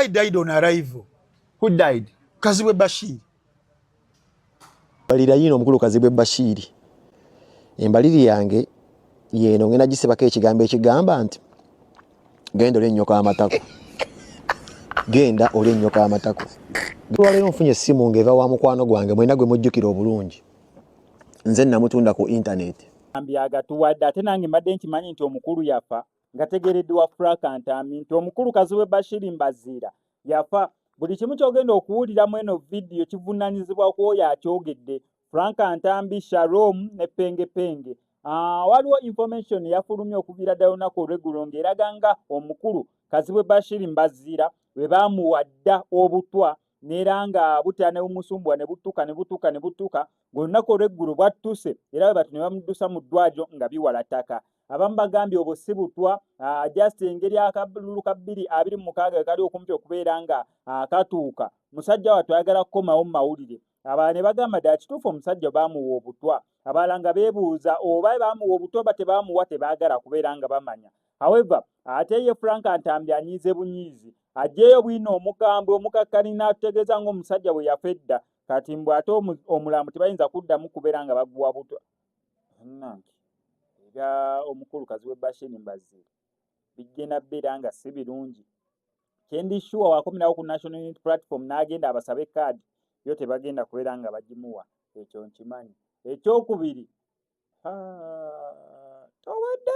guy died on arrival. Who died? Kazibwe Bashir. Balira yino omukulu Kazibwe Bashir. Embaliri yange yeno ngena gisebako ekigambo ekigamba nti genda ole nnyoka amatako. Genda ole nnyoka amatako. Lwaleero nfunye essimu ngeva wa mukwano gwange mwena gwe mujjukira obulungi. Nze namutunda ku internet. Ntambi agatuwadde ate nange mbadde nkimanyi nti omukulu yafa nga tegereddwa Frank Ntambi nti omukulu Kazibwe Bashir Mbaziira yafa. Buli kimu kyogenda okuwuliramu eno vidiyo kivunaanyizibwa ku oyo akyogedde Frank Ntambi, Shalom ne Penge. Waliwo information yafulumye okuviira ddala olunaku olw'eggulo ng'eraga nga omukulu Kazibwe Bashir Mbaziira bwe bamuwadda obutwa neera nga butya ne bumusumbwa ne butuuka ng'olunaku olw'eggulo bwattuse era bwe bati ne bamuddusa mu ddwaliro nga biwalataka. Abamu bagambye obwo si butwa, just engeri akabululu ka 226 kali okumpi okubeera nga katuuka. Musajja wattu ayagala kukomawo mu mawulire. Abalala ne bagamba ddala kituufu omusajja baamuwa obutwa. Abalala nga beebuuza oba baamuwa obutwa oba tebaamuwa tebaagala kubeera nga bamanya. However, ate ye Frank Ntambi anyiize bunyiizi. Ajjeeyo Bwiino omukambwe omukakkalina atutegeeza ng'omusajja bwe yafa edda. Kati mbw ate Omulambo tebayinza kuddamu kubeera nga baguwa butwa. Era omukulu Kazibwe Bashir Mbaziira bijjena bbeera nga si birungi. Kyendi sure wakomerawo ku National Unity Platform n'agenda abasabe kaadi yo tebagenda kubeera nga bagimuwa. Ekyo nkimanyi. Ekyokubiri, towedde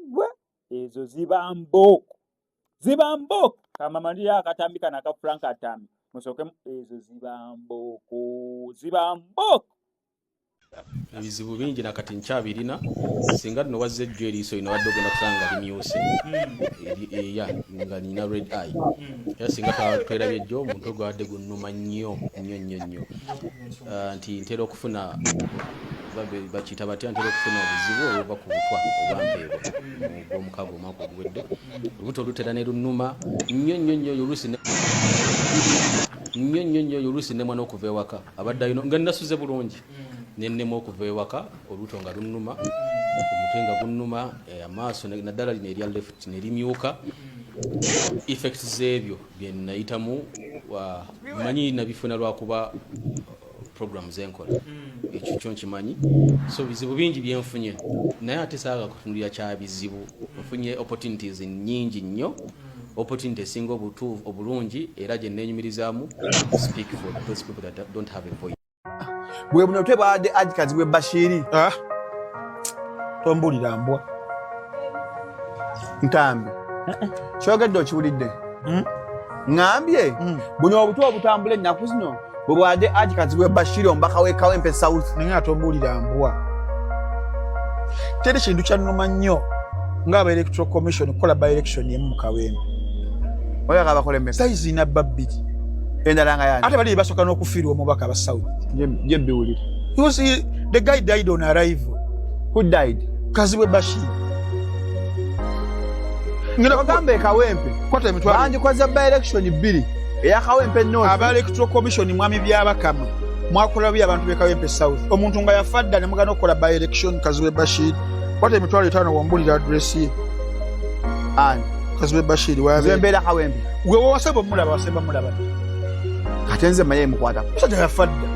ggwe ezo ziba mbooko kamamalira akatambi kana ka Frank Ntambi musooke ezo ziba mbooko. Ebizibu bingi nakati nkyabirina singa nno wazze ejjo eriiso lino wadde ogenda kusanga limyuse nga nina red eye era singa twerabye ejjo omuntu ogwadde gunnuma nnyo nti ntera okufuna bakiyita batya ntera okufuna obuzibu obuva ku butwa obwampeebwa ogw'omukaaga omwaka oguwedde olubuto olutera ne lunnuma nnyo oluusi nemwana okuva ewaka abadde alina nga nnasuze bulungi nennema okuva ewaka olubuto nga lunnuma omutwe nga gunnuma amaaso naddala lino erya left ne limyuka. Effects z'ebyo bye nayitamu manyi nabifuna lwakuba program zenkola ekyo kyo nkimanyi. So bizibu bingi byenfunye naye ate saaga kutunulira kya bizibu nfunye opportunities nnyingi nnyo. Opportunity esinga obulungi era gye neenyumirizaamu speak for those people that don't have a voice. Bwe buno tebadde Kazibwe Bashir. Tombulira mbwa. Ntambi. Kyogedde okiwulidde. Ngambye buno obutwa obutambula ennaku zino bwe bwadde Kazibwe Bashir omubaka w'e Kawempe South. Naye atombulira mbwa. Teri kintu kyannuma nnyo ng'aba Electoral Commission kukola by election emu mu Kawempe. Oya kabakola emmeka. Saizi na babbiri. Endala nga yani. Ate bali basooka n'okufiirwa omubaka aba South. Je biwulira. The guy died on arrival. Who died? Kazibwe Bashir. Ngina bagamba Kawempe. Kwata emitwalo. Banji kwaza by election 2. Eya Kawempe North. Aba Electoral Commission mwami byabakama. Mwakola bya abantu be Kawempe South. Omuntu nga yafadda ne mugana okukola by election Kazibwe Bashir. Kwata emitwalo 5 wambulira address ye. Kazibwe Bashir wazembera Kawempe. Wewe wasaba mulaba. Katenze maye mukwata. Musajja yafadda.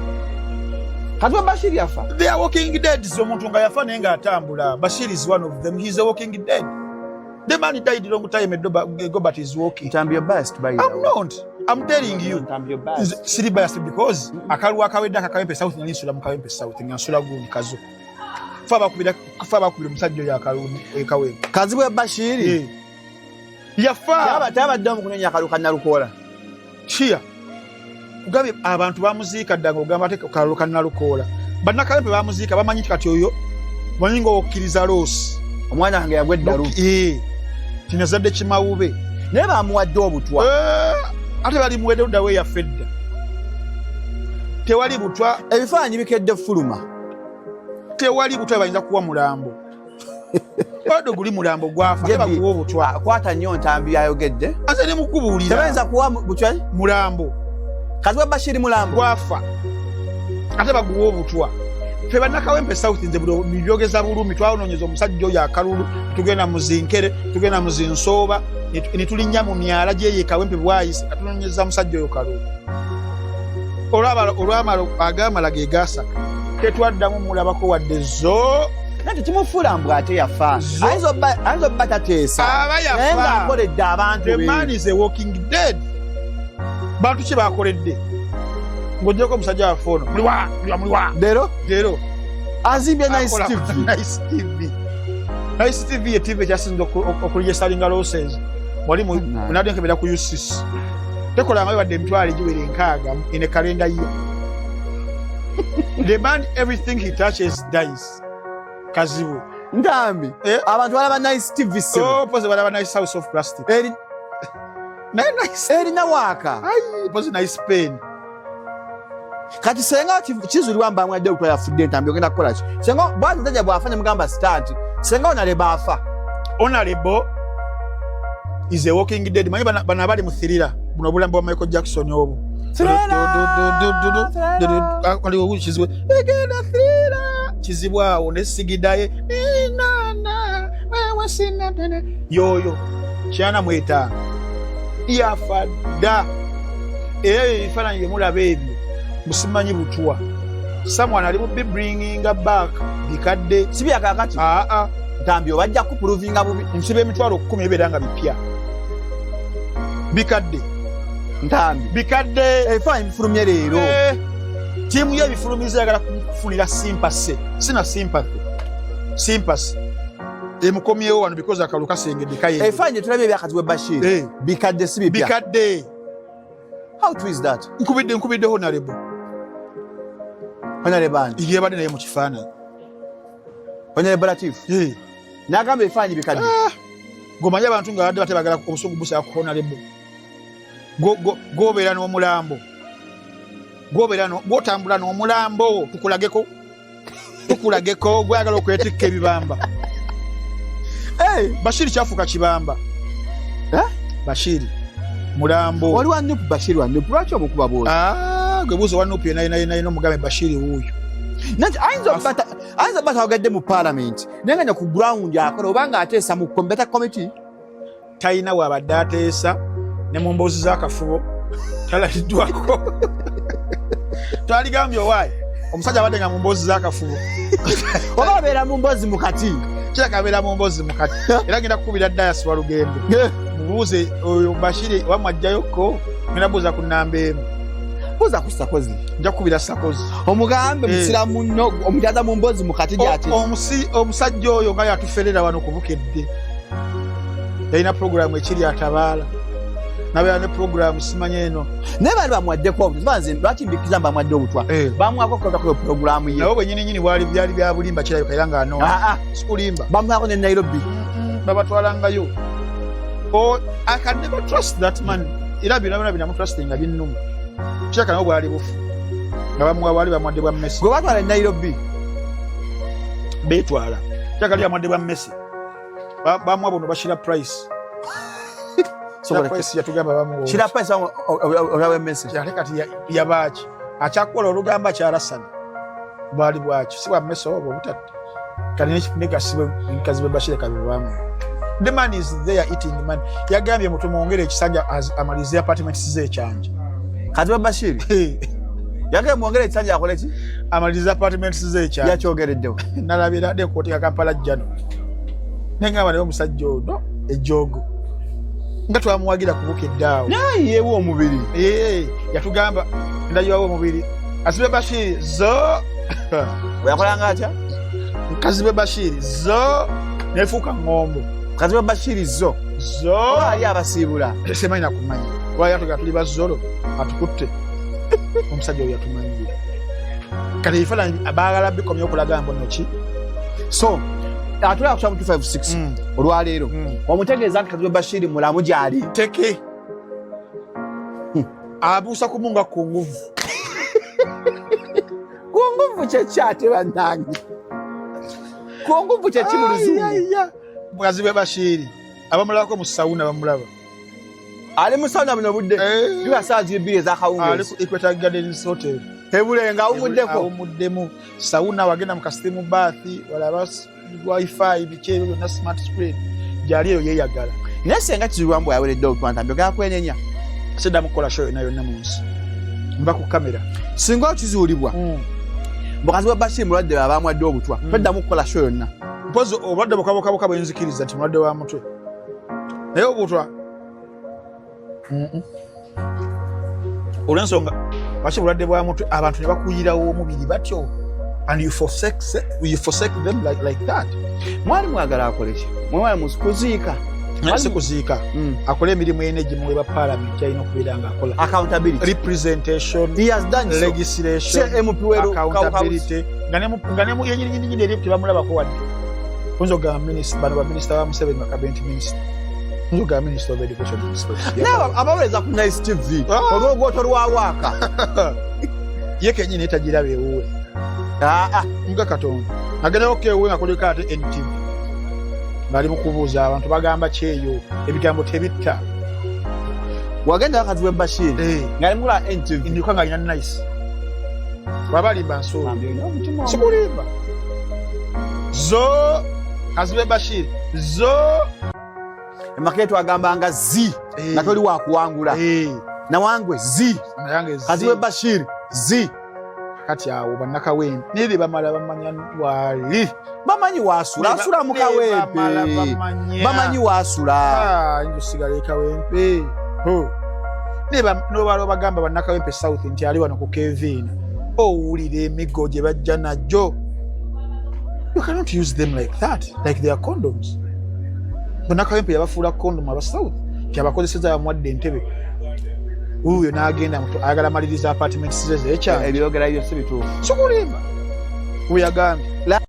Kazibwe Bashir yafa. They are walking dead. So omuntu nga yafa naye nga atambula. Bashir is one of them. He is a walking dead. The man died long time ago, but he's walking. Ntambi you're biased by I'm not. I'm telling you. Ntambi you're biased. Siri biased because akalu akawedda Kawempe South na nsula mu Kawempe South ngansula gundi kazo. Faba kubira musajja ya kaluni Kawempe. Kazibwe Bashir. Yafa. Tabadde mu kunenya akalu kannalukola. Chia. Kugabe abantu bamuziika ddango ogamba ate akalu kannalukola. Banna Kawempe bamuziika bamanyi kati oyo banyingo okkiriza losi. Omwana wange yagwedda luki. Tinazadde kimawube. Naye bamuwadde obutwa. Ate bali muwedde ludda we yafedda. Tewali butwa. Ebifaananyi bikedde fuluma. Tewali butwa bayinza kuwa Mulambo. Bado guli Mulambo gwafa. Teba kuwa obutwa. Kwata nnyo Ntambi yayogedde. Ate ne mukubuulira. Tebayinza kuwa butwa Mulambo. Kazibwe Bashir Mulambo. Gwafa. Ate baguwa obutwa. fe bannakawempe South nze buli byogeza bulumi twawononyeza omusajja oyo akalulu tugenda mu Zinkere tugenda mu Zinsooba ne tulinnya mu myala gyeye Kawempe bwayise katunonyeza musajja oyo kalulu olwamala agamala ge gasaka tetwaddamu mulabako wadde zo nati kimufuula mbw ate yafa ayinza obba tateesa aba naye ng'akoledde abantu the man is a walking dead bantu ki bakoledde ng'ogyeko omusajja waffe ono muliwa dero azimbye Nice TV ye TV ekyasinza okuligesalinga losses wali munadde nkebera ku UCC tekolangayo wadde emitwalo egiwera enkaaga in a calendar year the man everything he touches dies Kazibwe Ntambi abantu balaba Nice TV pose balaba Nice House of Plastic erina waaka pose Nice Pen kati senga kizulibwa Bamuwadde obutwa yafudde Ntambi ogenda kukola ki senga bwati ntajja bwafanya mugamba start senga onaleba afa Honorable is a walking dead manyi bana bali mu thriller buno bulambo wa Michael Jackson obu aliwo Kizibwe egenda thriller Kizibwe awo ne sigidaye nana wewe sina yoyo kyana mweta yafadda ifaananyi mulaba ebyo musimanyi butwa someone ali be bringing back bikadde sibya kakati Ntambi obajja kuprovinga bubi nsibe emitwalo 10 ebeeranga bipya bikadde Ntambi bikadde efa ebifulumye leero tiimu y'ebifulumiza yagala kufunira sympathy sina sympathy emukomyewo wano because akalu kasengedde kaye efa nje tulabye ebyakazibwe Bashir bikadde sibipya bikadde how true is that nkubidde honorable yebadde naye mu kifaananyi honorable Latif n'agamba ebifaananyi bikadde ng'omanyi abantu nga badde batebagala obusungu busala ku honorable gwobeera n'omulambo gwotambula n'omulambo tukulageko gwagala okwetikka ebibamba Bashir kyafuuka kibamba Bashir mulambo wali wa nupu Bashir wa nupu lwaki omukuba bwoli gwe buuza wa nupu naye n'omugambe Bashir wuuyo nati ayinza bata wagadde mu parliament naye nga ku ground akola obanga ateesa mu computer committee talina wabadde ateesa ne mu mboozi z'akafubo talaliddwako twaligambye owaayi omusajja abadde nga mu mboozi z'akafubo oba abeera mu mboozi mukati kiraka abeera mu mboozi mukati era ngenda kukubira diaspora lugendo mubuuze oyo Bashir wamwajjayoko ngenda buuza ku nnamba emu buuza ku Sakozi nja kukubira Sakozi omugambe musiramu nno omutyaza mu mboozi mukati gyati omusajja oyo nga yatuferera wano kubukedde yalina programu ekiri atabaala nabeera ne programu simanyi eno naye baali bamuwaddeko obutwa lwaki mbikkiriza Bamuwadde obutwa bamuwako okukolako programu ye nawe bwennyininyini byali bya bulimba kirabika era nga anona sikulimba bamuwako ne Nairobi babatwalangayo I can never trust that man era byonna binamutrusting nga binnuma kiraka nawe bwali bufu nga baali Bamuwadde bwa Messi gwe batwala e Nairobi beetwala kiraka li Bamuwadde bwa Messi bamuwa buno Bashira Price Shira Price olawe Messi yale kati yabaaki akyakola olugamba kyalasana bwali bwaki si bwa Messi obo butatti kali Kazibwe Bashir kabibamu the man is there eating the man yagambye mutu mwongere ekisanja amalize apartments ze ekyanja Kazibwe Bashir yagambye mwongere ekisanja akole ki amalize apartments ze ekyanja yakyogereddewo nalabira de kooti ya Kampala jjano nengamba naye omusajja ono ejjogo nga twamuwagira kubukedde awo nayeewo omubiri yatugamba ndayiwawo omubiri Kazibwe Bashir zo oyakolanga atya Kazibwe Bashir zo nefuuka ngombo Kazibwe Bashir zo ali abasiibula semanyi nakumanya wali yatuga tuli bazolo atukutte omusajja oyo yatumanyira kati ebifaananyi baagala bikomya okulaga mbu noki so atulaba ku 256 olwaleero omutegeeza nti Kazibwe Bashir mulamu gyali teke abuusa kumunga ku nguvu ku nguvu kyekyate bannange ku nguvu kyeki mu luzungu Kazibwe Bashir abamulabako mu sawuna bamulaba ali mu sawuna buno budde biba saa 2 ez'akawungeezi ali ku Equator Gardens Hotel Ebulenga awumuddeko. Awumuddemu. Sauna wagenda mu kasitemu bathi walaba wifi bikyebyo byonna smart screen. Gyali eyo yeeyagala. Naye senga Kizibwe yaweredde obutwa Ntambi ogenda kwenenya. Sidda mukola show yonna mu nsi. Mba ku kamera. Singa okizuulibwa. Kazibwe Bashir mulwadde bamuwadde obutwa. Toddamu kukola show yonna. Mpozi obulwadde bukabukabuka bwenzikiriza nti mulwadde wa mutwe. Naye obutwa. Olw'ensonga lwaki bulwadde bwa mutwe abantu ne bakuyirawo omubiri batyo and you forsake them like that. Mwali mwagala akole ki? Mwali musikuziika. Nasi kuziika. Akole emirimu egimu eba parliament yalina okubeera ng'akola. Accountability. Representation. He has done so. Legislation. Accountability. Nga ne mu yenyinyinyi eri tebamulabako wadde. Oyinza okugamba minisita bano baminisita ba Museveni cabinet minister. Oyinza okugamba minister of education minister. Nawe abaweza ku Nice TV olw'ogwoto lwa Waaka. Ye kennyini etagiraba ewuwe. Nga Katonda. Agendayo okewuwe nga kuliko ate NTV. Bali mu kubuuza abantu bagamba kyeyo ebigambo tebitta. Wagenda Kazibwe Bashir nga limula NTV ndikuwa nga alina Nice. Baba alimba nsuuli. Sikulimba. Zo Kazibwe Bashir. Zo Maketo agambanga zi nga toli wakuwangula. Nawangwe zi. Kazibwe Bashir zi. Kati awo bannakawempe niri bamala bamanya wali. Bamanyi wasula asula mu kawempe. Bamanyi wasula. Njo sigala ekawempe. Nobalo bagamba bannakawempe South nti ali wano ku Kevin. Owulira emigo gye bajja najjo. You cannot use them like that, like they are condoms. Bannakawempe yabafuula condom aba South kyabakozeseza Bamuwadde entebe. Uyo n'agenda muto ayagala maliriza apartments ze ekya ebyogera byo si bituufu. Sikulimba. Uyagambye.